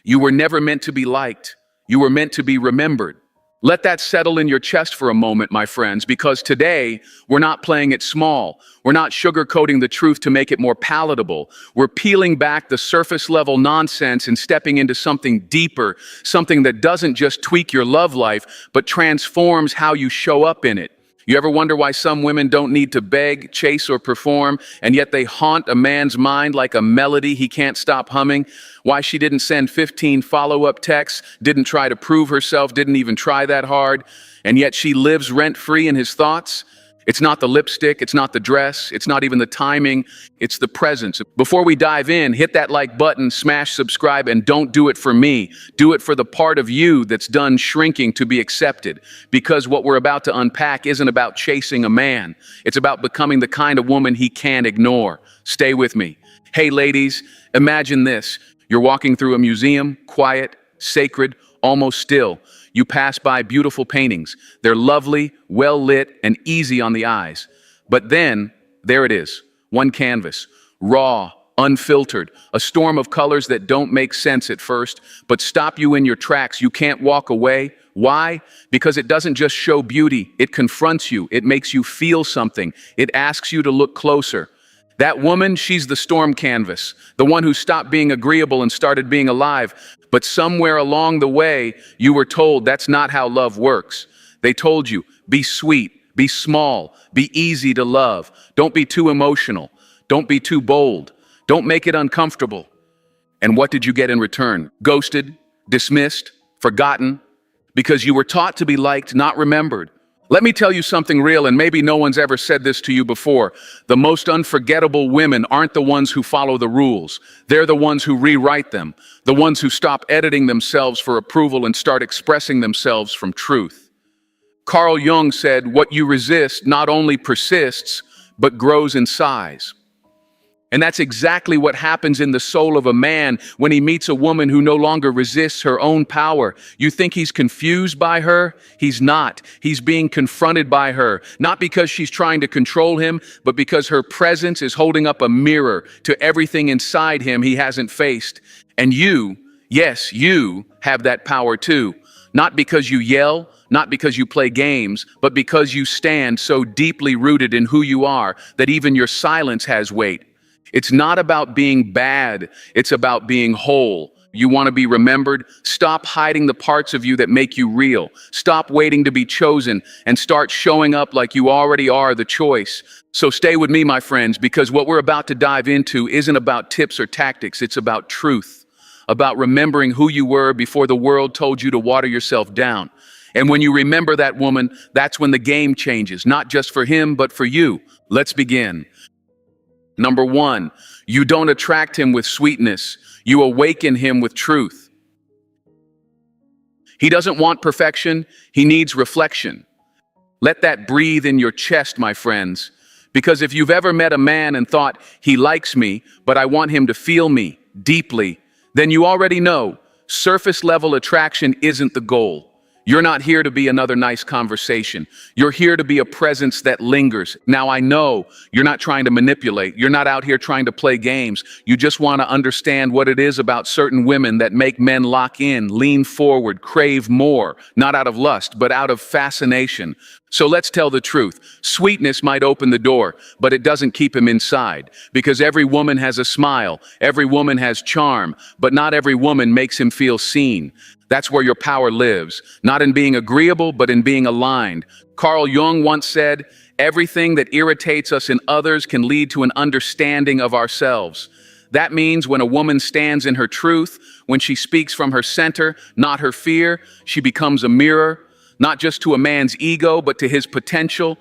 You were never meant to be liked. You were meant to be remembered. Let that settle in your chest for a moment, my friends, because today we're not playing it small. We're not sugarcoating the truth to make it more palatable. We're peeling back the surface level nonsense and stepping into something deeper, something that doesn't just tweak your love life, but transforms how you show up in it. You ever wonder why some women don't need to beg, chase, or perform, and yet they haunt a man's mind like a melody he can't stop humming? Why she didn't send 15 follow-up texts, didn't try to prove herself, didn't even try that hard, and yet she lives rent-free in his thoughts? It's not the lipstick, it's not the dress, it's not even the timing, it's the presence. Before we dive in, hit that like button, smash subscribe, and don't do it for me. Do it for the part of you that's done shrinking to be accepted. Because what we're about to unpack isn't about chasing a man. It's about becoming the kind of woman he can't ignore. Stay with me. Hey ladies, imagine this. You're walking through a museum, quiet, sacred, almost still. You pass by beautiful paintings. They're lovely, well-lit, and easy on the eyes. But then, there it is, one canvas, raw, unfiltered, a storm of colors that don't make sense at first, but stop you in your tracks. You can't walk away. Why? Because it doesn't just show beauty, it confronts you, it makes you feel something, it asks you to look closer. That woman, she's the storm canvas, the one who stopped being agreeable and started being alive. But somewhere along the way, you were told that's not how love works. They told you, be sweet, be small, be easy to love. Don't be too emotional. Don't be too bold. Don't make it uncomfortable. And what did you get in return? Ghosted, dismissed, forgotten, because you were taught to be liked, not remembered. Let me tell you something real, and maybe no one's ever said this to you before. The most unforgettable women aren't the ones who follow the rules. They're the ones who rewrite them, the ones who stop editing themselves for approval and start expressing themselves from truth. Carl Jung said, what you resist not only persists, but grows in size. And that's exactly what happens in the soul of a man when he meets a woman who no longer resists her own power. You think he's confused by her? He's not. He's being confronted by her, not because she's trying to control him, but because her presence is holding up a mirror to everything inside him he hasn't faced. And you, yes, you have that power too. Not because you yell, not because you play games, but because you stand so deeply rooted in who you are that even your silence has weight. It's not about being bad, it's about being whole. You want to be remembered? Stop hiding the parts of you that make you real. Stop waiting to be chosen and start showing up like you already are the choice. So stay with me, my friends, because what we're about to dive into isn't about tips or tactics, it's about truth, about remembering who you were before the world told you to water yourself down. And when you remember that woman, that's when the game changes, not just for him, but for you. Let's begin. Number one, you don't attract him with sweetness, you awaken him with truth. He doesn't want perfection, he needs reflection. Let that breathe in your chest, my friends, because if you've ever met a man and thought, he likes me, but I want him to feel me deeply, then you already know surface level attraction isn't the goal. You're not here to be another nice conversation. You're here to be a presence that lingers. Now, I know you're not trying to manipulate. You're not out here trying to play games. You just want to understand what it is about certain women that make men lock in, lean forward, crave more, not out of lust, but out of fascination. So let's tell the truth. Sweetness might open the door, but it doesn't keep him inside. Because every woman has a smile, every woman has charm, but not every woman makes him feel seen. That's where your power lives, not in being agreeable, but in being aligned. Carl Jung once said, everything that irritates us in others can lead to an understanding of ourselves. That means when a woman stands in her truth, when she speaks from her center, not her fear, she becomes a mirror, not just to a man's ego, but to his potential.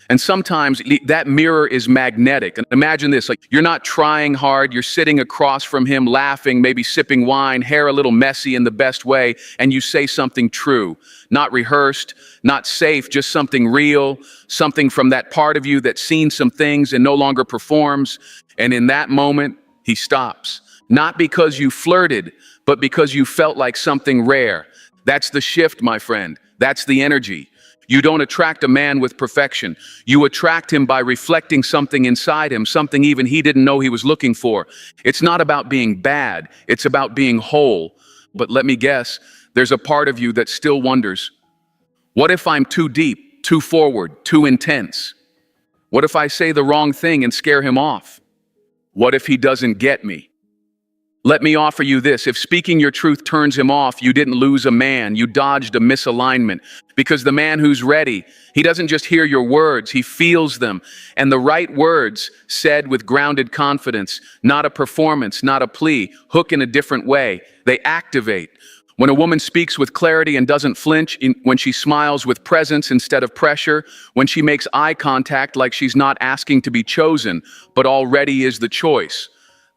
And sometimes that mirror is magnetic. And imagine this, like you're not trying hard, you're sitting across from him laughing, maybe sipping wine, hair a little messy in the best way, and you say something true, not rehearsed, not safe, just something real, something from that part of you that's seen some things and no longer performs. And in that moment, he stops. Not because you flirted, but because you felt like something rare. That's the shift, my friend. That's the energy. You don't attract a man with perfection. You attract him by reflecting something inside him, something even he didn't know he was looking for. It's not about being bad. It's about being whole. But let me guess, there's a part of you that still wonders, what if I'm too deep, too forward, too intense? What if I say the wrong thing and scare him off? What if he doesn't get me? Let me offer you this. If speaking your truth turns him off, you didn't lose a man, you dodged a misalignment. Because the man who's ready, he doesn't just hear your words, he feels them. And the right words, said with grounded confidence, not a performance, not a plea, hook in a different way. They activate. When a woman speaks with clarity and doesn't flinch, when she smiles with presence instead of pressure, when she makes eye contact like she's not asking to be chosen, but already is the choice.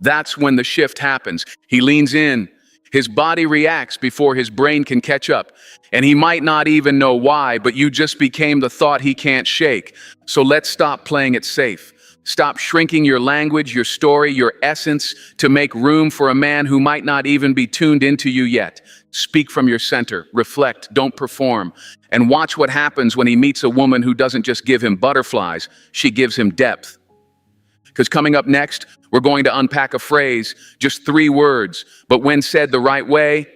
That's when the shift happens. He leans in, his body reacts before his brain can catch up. And he might not even know why, but you just became the thought he can't shake. So let's stop playing it safe. Stop shrinking your language, your story, your essence to make room for a man who might not even be tuned into you yet. Speak from your center, reflect, don't perform, and watch what happens when he meets a woman who doesn't just give him butterflies, she gives him depth. Because coming up next, we're going to unpack a phrase, just 3 words, but when said the right way,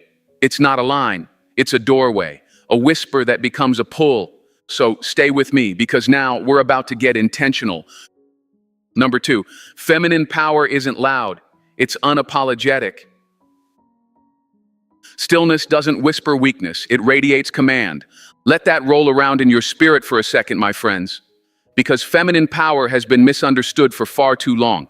it's not a line, it's a doorway, a whisper that becomes a pull. So stay with me, because now we're about to get intentional. Number 2, feminine power isn't loud, it's unapologetic. Stillness doesn't whisper weakness, it radiates command. Let that roll around in your spirit for a second, my friends. Because feminine power has been misunderstood for far too long.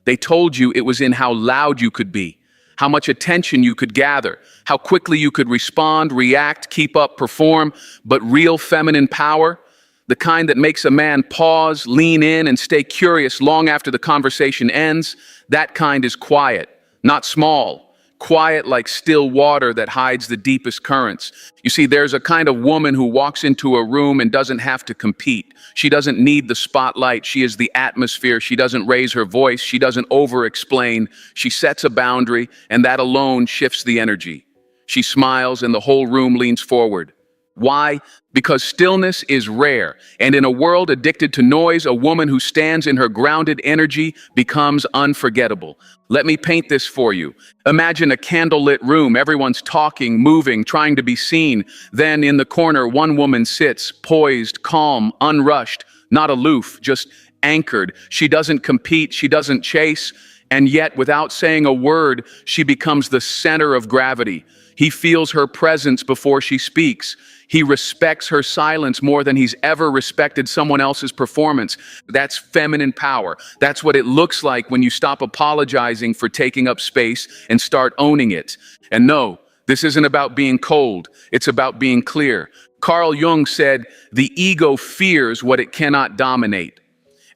They told you it was in how loud you could be, how much attention you could gather, how quickly you could respond, react, keep up, perform. But real feminine power, the kind that makes a man pause, lean in, and stay curious long after the conversation ends, that kind is quiet, not small. Quiet like still water that hides the deepest currents. You see, there's a kind of woman who walks into a room and doesn't have to compete. She doesn't need the spotlight. She is the atmosphere. She doesn't raise her voice. She doesn't over-explain. She sets a boundary, and that alone shifts the energy. She smiles, and the whole room leans forward. Why? Because stillness is rare, and in a world addicted to noise, a woman who stands in her grounded energy becomes unforgettable. Let me paint this for you. Imagine a candlelit room, everyone's talking, moving, trying to be seen. Then in the corner, one woman sits, poised, calm, unrushed, not aloof, just anchored. She doesn't compete, she doesn't chase, and yet without saying a word, she becomes the center of gravity. He feels her presence before she speaks. He respects her silence more than he's ever respected someone else's performance. That's feminine power. That's what it looks like when you stop apologizing for taking up space and start owning it. And no, this isn't about being cold. It's about being clear. Carl Jung said, "The ego fears what it cannot dominate."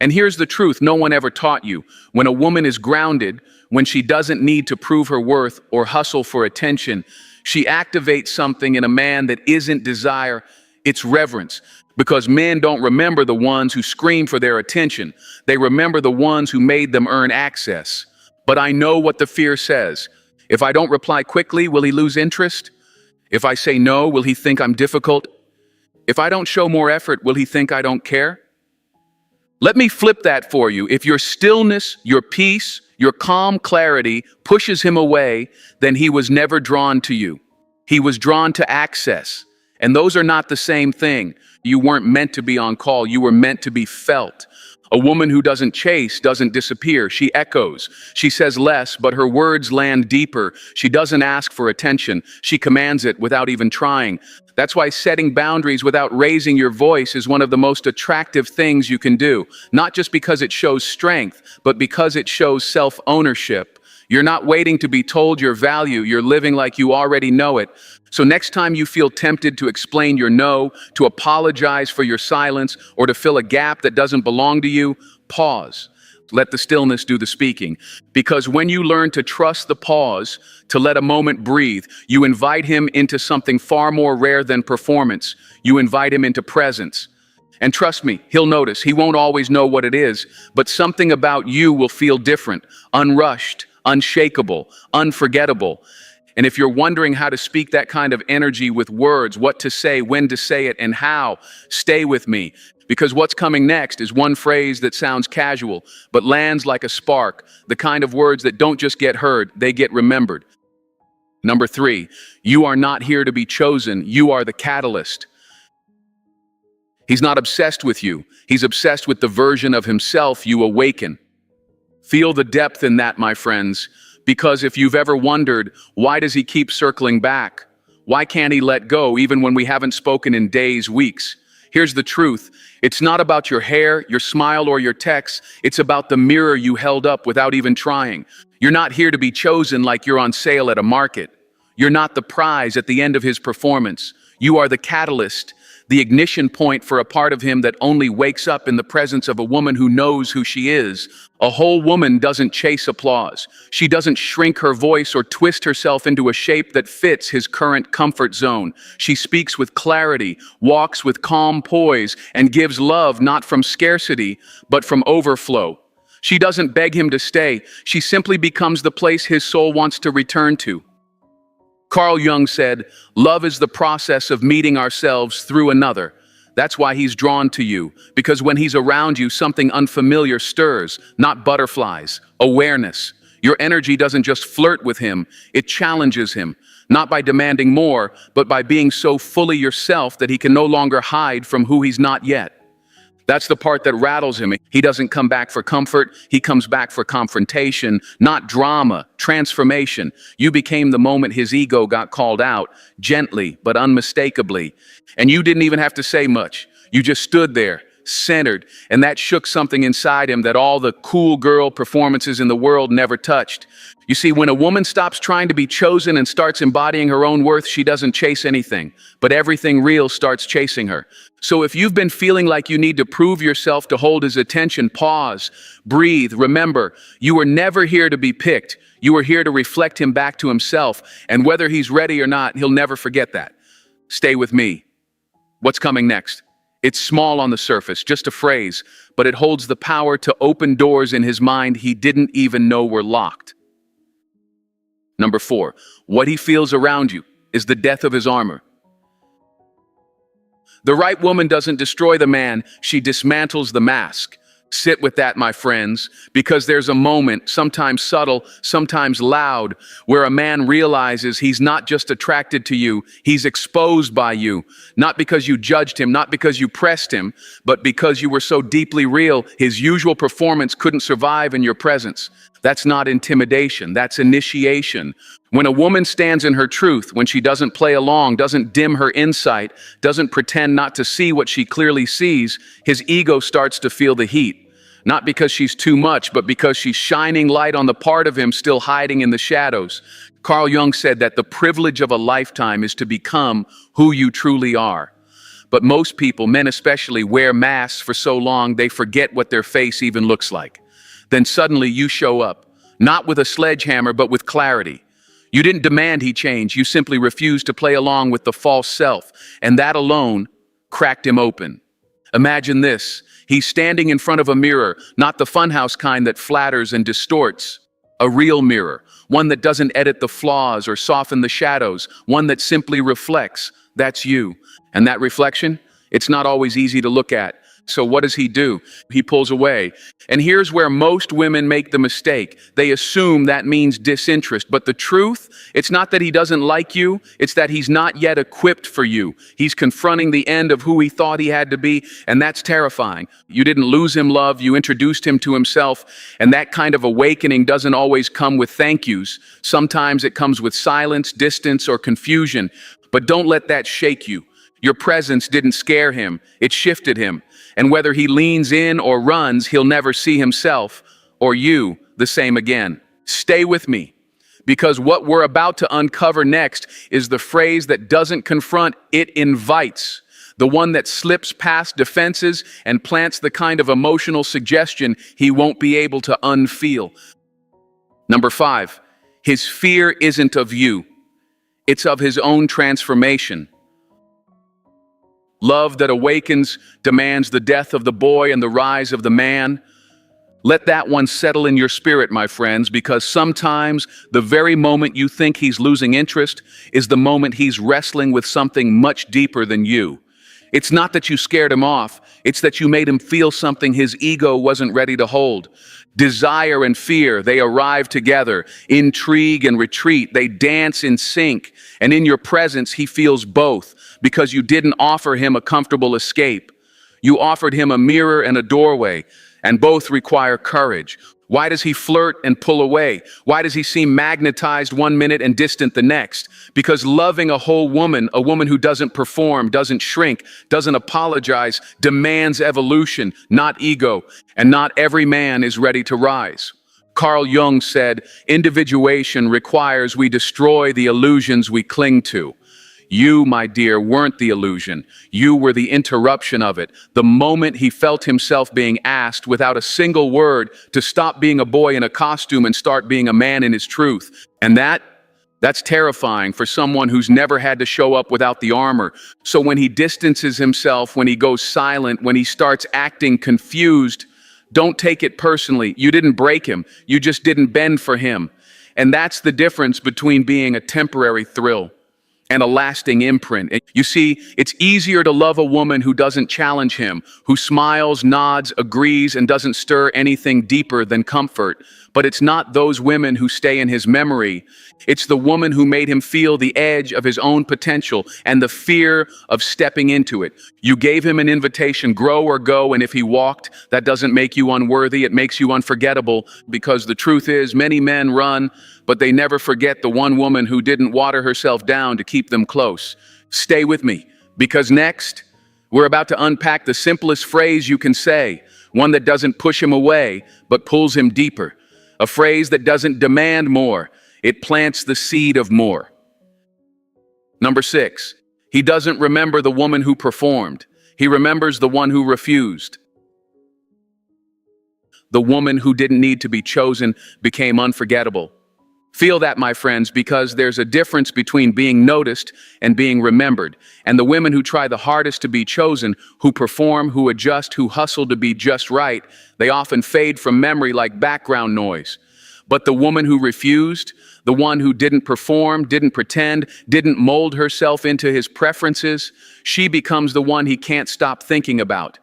And here's the truth no one ever taught you. When a woman is grounded, when she doesn't need to prove her worth or hustle for attention, she activates something in a man that isn't desire, it's reverence. Because men don't remember the ones who scream for their attention. They remember the ones who made them earn access. But I know what the fear says. If I don't reply quickly, will he lose interest? If I say no, will he think I'm difficult? If I don't show more effort, will he think I don't care? Let me flip that for you. If your stillness, your peace, your calm clarity pushes him away, then he was never drawn to you. He was drawn to access. And those are not the same thing. You weren't meant to be on call. You were meant to be felt. A woman who doesn't chase doesn't disappear. She echoes. She says less, but her words land deeper. She doesn't ask for attention. She commands it without even trying. That's why setting boundaries without raising your voice is one of the most attractive things you can do. Not just because it shows strength, but because it shows self-ownership. You're not waiting to be told your value. You're living like you already know it. So next time you feel tempted to explain your no, to apologize for your silence, or to fill a gap that doesn't belong to you, pause. Let the stillness do the speaking. Because when you learn to trust the pause, to let a moment breathe, you invite him into something far more rare than performance. You invite him into presence. And trust me, he'll notice. He won't always know what it is, but something about you will feel different, unrushed, unshakable, unforgettable. And if you're wondering how to speak that kind of energy with words, what to say, when to say it, and how, stay with me. Because what's coming next is one phrase that sounds casual, but lands like a spark, the kind of words that don't just get heard, they get remembered. Number 3, you are not here to be chosen, you are the catalyst. He's not obsessed with you, he's obsessed with the version of himself you awaken. Feel the depth in that, my friends, because if you've ever wondered, why does he keep circling back? Why can't he let go even when we haven't spoken in days, weeks? Here's the truth. It's not about your hair, your smile, or your texts. It's about the mirror you held up without even trying. You're not here to be chosen like you're on sale at a market. You're not the prize at the end of his performance. You are the catalyst, the ignition point for a part of him that only wakes up in the presence of a woman who knows who she is. A whole woman doesn't chase applause. She doesn't shrink her voice or twist herself into a shape that fits his current comfort zone. She speaks with clarity, walks with calm poise, and gives love not from scarcity, but from overflow. She doesn't beg him to stay. She simply becomes the place his soul wants to return to. Carl Jung said, "Love is the process of meeting ourselves through another." That's why he's drawn to you, because when he's around you, something unfamiliar stirs, not butterflies, awareness. Your energy doesn't just flirt with him, it challenges him, not by demanding more, but by being so fully yourself that he can no longer hide from who he's not yet. That's the part that rattles him. He doesn't come back for comfort, he comes back for confrontation, not drama, transformation. You became the moment his ego got called out, gently but unmistakably. And you didn't even have to say much. You just stood there, centered, and that shook something inside him that all the cool girl performances in the world never touched. You see, when a woman stops trying to be chosen and starts embodying her own worth, she doesn't chase anything, but everything real starts chasing her. So if you've been feeling like you need to prove yourself to hold his attention, pause, breathe, remember, you were never here to be picked. You were here to reflect him back to himself, and whether he's ready or not, he'll never forget that. Stay with me. What's coming next? It's small on the surface, just a phrase, but it holds the power to open doors in his mind he didn't even know were locked. Number 4, what he feels around you is the death of his armor. The right woman doesn't destroy the man, she dismantles the mask. Sit with that, my friends, because there's a moment, sometimes subtle, sometimes loud, where a man realizes he's not just attracted to you, he's exposed by you. Not because you judged him, not because you pressed him, but because you were so deeply real, his usual performance couldn't survive in your presence. That's not intimidation, that's initiation. When a woman stands in her truth, when she doesn't play along, doesn't dim her insight, doesn't pretend not to see what she clearly sees, his ego starts to feel the heat. Not because she's too much, but because she's shining light on the part of him still hiding in the shadows. Carl Jung said that the privilege of a lifetime is to become who you truly are. But most people, men especially, wear masks for so long they forget what their face even looks like. Then suddenly you show up, not with a sledgehammer, but with clarity. You didn't demand he change, you simply refused to play along with the false self, and that alone cracked him open. Imagine this, he's standing in front of a mirror, not the funhouse kind that flatters and distorts. A real mirror, one that doesn't edit the flaws or soften the shadows, one that simply reflects. That's you. And that reflection, it's not always easy to look at. So what does he do? He pulls away. And here's where most women make the mistake. They assume that means disinterest. But the truth, it's not that he doesn't like you, it's that he's not yet equipped for you. He's confronting the end of who he thought he had to be, and that's terrifying. You didn't lose him, love, you introduced him to himself, and that kind of awakening doesn't always come with thank yous. Sometimes it comes with silence, distance, or confusion. But don't let that shake you. Your presence didn't scare him, it shifted him. And whether he leans in or runs, he'll never see himself or you the same again. Stay with me, because what we're about to uncover next is the phrase that doesn't confront, it invites. The one that slips past defenses and plants the kind of emotional suggestion he won't be able to unfeel. Number 5, his fear isn't of you, it's of his own transformation. Love that awakens demands the death of the boy and the rise of the man. Let that one settle in your spirit, my friends, because sometimes the very moment you think he's losing interest is the moment he's wrestling with something much deeper than you. It's not that you scared him off, it's that you made him feel something his ego wasn't ready to hold. Desire and fear, they arrive together. Intrigue and retreat, they dance in sync. And in your presence, he feels both, because you didn't offer him a comfortable escape. You offered him a mirror and a doorway, and both require courage. Why does he flirt and pull away? Why does he seem magnetized one minute and distant the next? Because loving a whole woman, a woman who doesn't perform, doesn't shrink, doesn't apologize, demands evolution, not ego, and not every man is ready to rise. Carl Jung said, individuation requires we destroy the illusions we cling to. You, my dear, weren't the illusion. You were the interruption of it. The moment he felt himself being asked, without a single word, to stop being a boy in a costume and start being a man in his truth. And that's terrifying for someone who's never had to show up without the armor. So when he distances himself, when he goes silent, when he starts acting confused, don't take it personally. You didn't break him. You just didn't bend for him. And that's the difference between being a temporary thrill and a lasting imprint. You see, it's easier to love a woman who doesn't challenge him, who smiles, nods, agrees, and doesn't stir anything deeper than comfort. But it's not those women who stay in his memory. It's the woman who made him feel the edge of his own potential and the fear of stepping into it. You gave him an invitation, grow or go, and if he walked, that doesn't make you unworthy, it makes you unforgettable, because the truth is, many men run, but they never forget the one woman who didn't water herself down to keep them close. Stay with me, because next, we're about to unpack the simplest phrase you can say, one that doesn't push him away, but pulls him deeper. A phrase that doesn't demand more, it plants the seed of more. Number 6, he doesn't remember the woman who performed. He remembers the one who refused. The woman who didn't need to be chosen became unforgettable. Feel that, my friends, because there's a difference between being noticed and being remembered. And the women who try the hardest to be chosen, who perform, who adjust, who hustle to be just right, they often fade from memory like background noise. But the woman who refused, the one who didn't perform, didn't pretend, didn't mold herself into his preferences, she becomes the one he can't stop thinking about.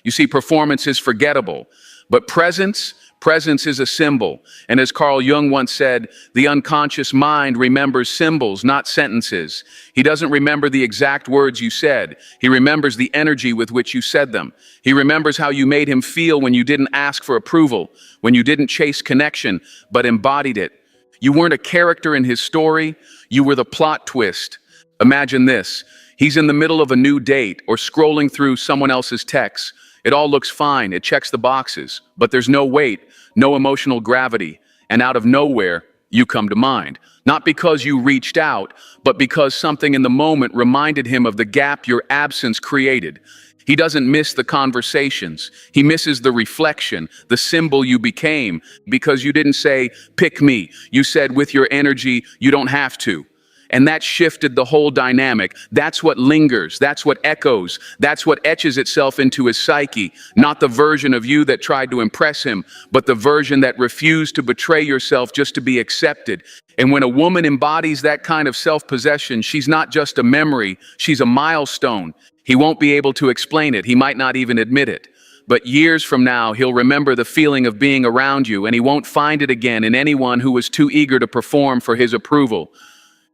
You see, performance is forgettable, but presence is a symbol. And as Carl Jung once said, the unconscious mind remembers symbols, not sentences. He doesn't remember the exact words you said. He remembers the energy with which you said them. He remembers how you made him feel when you didn't ask for approval, when you didn't chase connection, but embodied it. You weren't a character in his story, you were the plot twist. Imagine this. He's in the middle of a new date or scrolling through someone else's texts. It all looks fine, it checks the boxes, but there's no weight, no emotional gravity, and out of nowhere, you come to mind. Not because you reached out, but because something in the moment reminded him of the gap your absence created. He doesn't miss the conversations. He misses the reflection, the symbol you became, because you didn't say, pick me. You said, with your energy, you don't have to. And that shifted the whole dynamic. That's what lingers, that's what echoes, that's what etches itself into his psyche. Not the version of you that tried to impress him, but the version that refused to betray yourself just to be accepted. And when a woman embodies that kind of self-possession, she's not just a memory, she's a milestone. He won't be able to explain it, he might not even admit it. But years from now, he'll remember the feeling of being around you, and he won't find it again in anyone who was too eager to perform for his approval.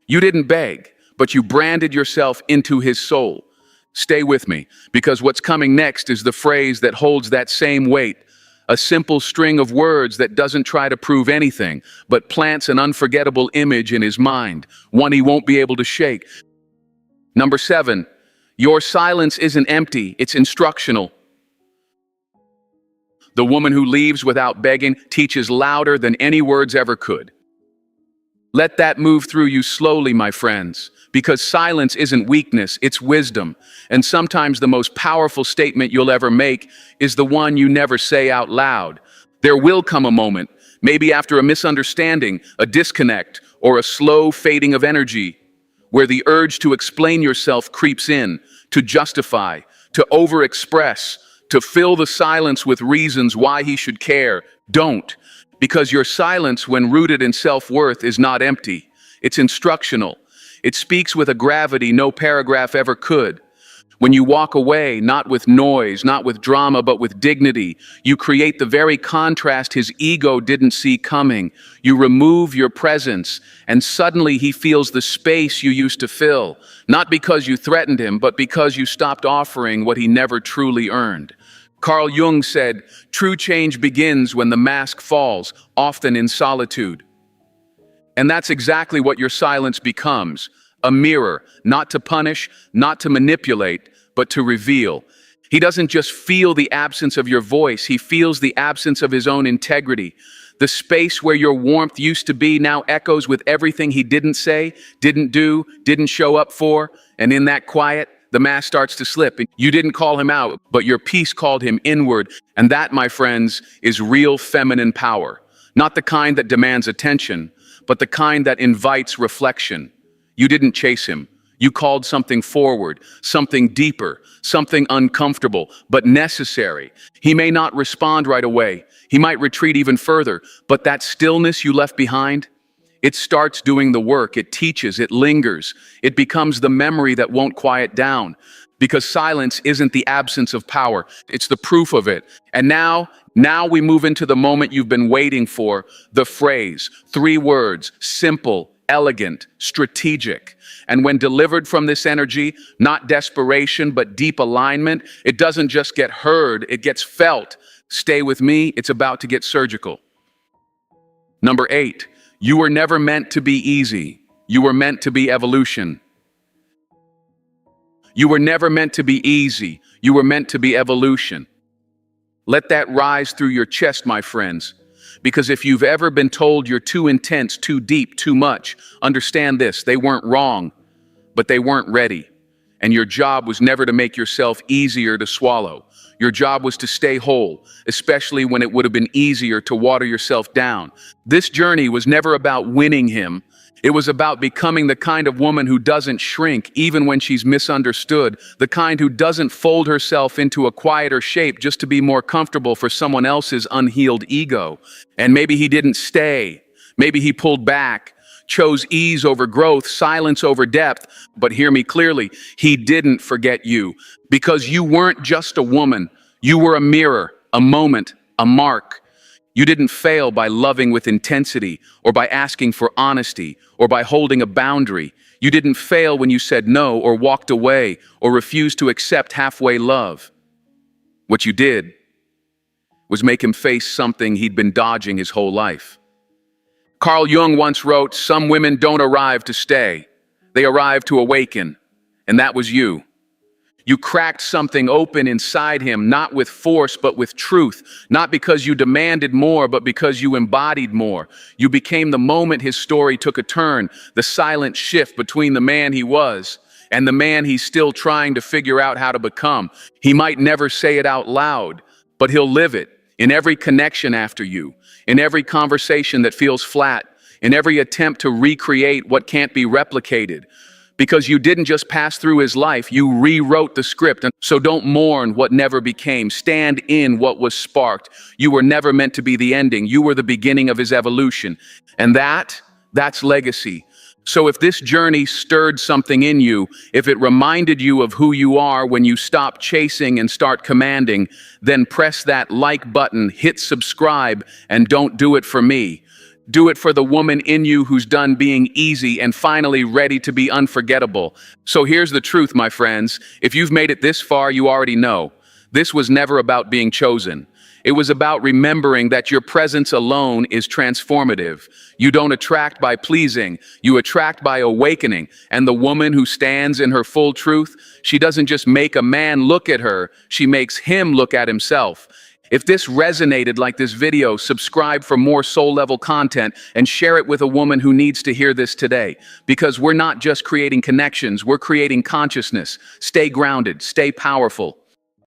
You didn't beg, but you branded yourself into his soul. Stay with me, because what's coming next is the phrase that holds that same weight. A simple string of words that doesn't try to prove anything, but plants an unforgettable image in his mind, one he won't be able to shake. Number 7, your silence isn't empty, it's instructional. The woman who leaves without begging teaches louder than any words ever could. Let that move through you slowly, my friends, because silence isn't weakness, it's wisdom. And sometimes the most powerful statement you'll ever make is the one you never say out loud. There will come a moment, maybe after a misunderstanding, a disconnect, or a slow fading of energy, where the urge to explain yourself creeps in, to justify, to overexpress, to fill the silence with reasons why he should care. Don't. Because your silence, when rooted in self-worth, is not empty. It's instructional. It speaks with a gravity no paragraph ever could. When you walk away, not with noise, not with drama, but with dignity, you create the very contrast his ego didn't see coming. You remove your presence, and suddenly he feels the space you used to fill, not because you threatened him, but because you stopped offering what he never truly earned. Carl Jung said, "True change begins when the mask falls, often in solitude." And that's exactly what your silence becomes. A mirror, not to punish, not to manipulate, but to reveal. He doesn't just feel the absence of your voice, he feels the absence of his own integrity. The space where your warmth used to be now echoes with everything he didn't say, didn't do, didn't show up for, and in that quiet, the mask starts to slip. You didn't call him out, but your peace called him inward, and that, my friends, is real feminine power. Not the kind that demands attention, but the kind that invites reflection. You didn't chase him. You called something forward, something deeper, something uncomfortable, but necessary. He may not respond right away. He might retreat even further, but that stillness you left behind, it starts doing the work. It teaches, it lingers. It becomes the memory that won't quiet down. Because silence isn't the absence of power, it's the proof of it. And now we move into the moment you've been waiting for, the phrase, 3 words, simple, elegant, strategic. And when delivered from this energy, not desperation, but deep alignment, it doesn't just get heard, it gets felt. Stay with me, it's about to get surgical. Number 8, you were never meant to be easy. You were meant to be evolution. You were never meant to be easy. You were meant to be evolution. Let that rise through your chest, my friends. Because if you've ever been told you're too intense, too deep, too much, understand this, they weren't wrong, but they weren't ready. And your job was never to make yourself easier to swallow. Your job was to stay whole, especially when it would have been easier to water yourself down. This journey was never about winning him. It was about becoming the kind of woman who doesn't shrink even when she's misunderstood, the kind who doesn't fold herself into a quieter shape just to be more comfortable for someone else's unhealed ego. And maybe he didn't stay. Maybe he pulled back, chose ease over growth, silence over depth. But hear me clearly, he didn't forget you. Because you weren't just a woman. You were a mirror, a moment, a mark. You didn't fail by loving with intensity, or by asking for honesty, or by holding a boundary. You didn't fail when you said no, or walked away, or refused to accept halfway love. What you did was make him face something he'd been dodging his whole life. Carl Jung once wrote, "Some women don't arrive to stay. They arrive to awaken." And that was you. You cracked something open inside him, not with force, but with truth. Not because you demanded more, but because you embodied more. You became the moment his story took a turn, the silent shift between the man he was and the man he's still trying to figure out how to become. He might never say it out loud, but he'll live it in every connection after you, in every conversation that feels flat, in every attempt to recreate what can't be replicated. Because you didn't just pass through his life, you rewrote the script. And so don't mourn what never became. Stand in what was sparked. You were never meant to be the ending. You were the beginning of his evolution. And that's legacy. So if this journey stirred something in you, if it reminded you of who you are when you stop chasing and start commanding, then press that like button, hit subscribe, and don't do it for me. Do it for the woman in you who's done being easy and finally ready to be unforgettable. So here's the truth, my friends. If you've made it this far, you already know. This was never about being chosen. It was about remembering that your presence alone is transformative. You don't attract by pleasing, you attract by awakening. And the woman who stands in her full truth, she doesn't just make a man look at her, she makes him look at himself. If this resonated like this video, subscribe for more soul-level content and share it with a woman who needs to hear this today. Because we're not just creating connections, we're creating consciousness. Stay grounded, stay powerful.